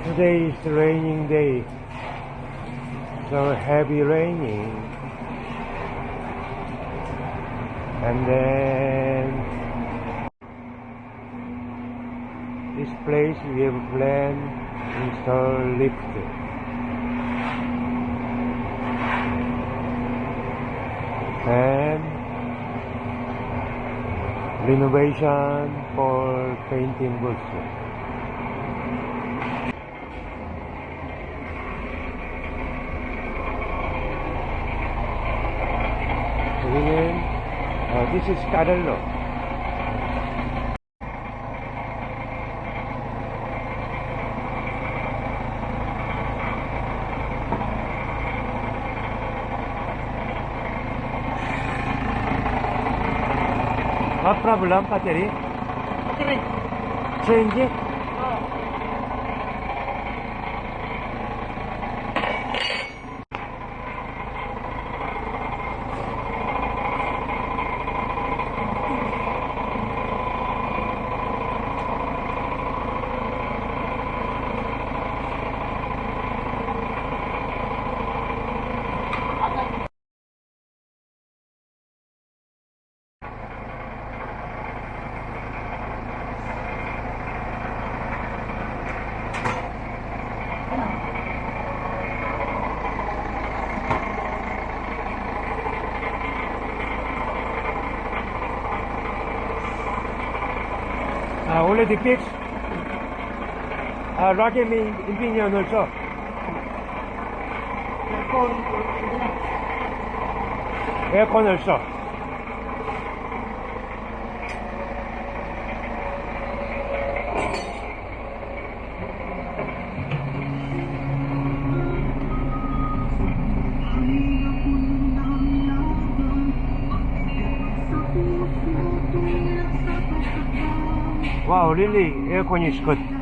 Today is raining day, so heavy raining, and then this place we have planned install lift, and renovation for painting booths. This is Cadallo. What problem, battery? Change it? Already fixed. Rocket opinion also. Aircon also. Wow, really, aircon is good.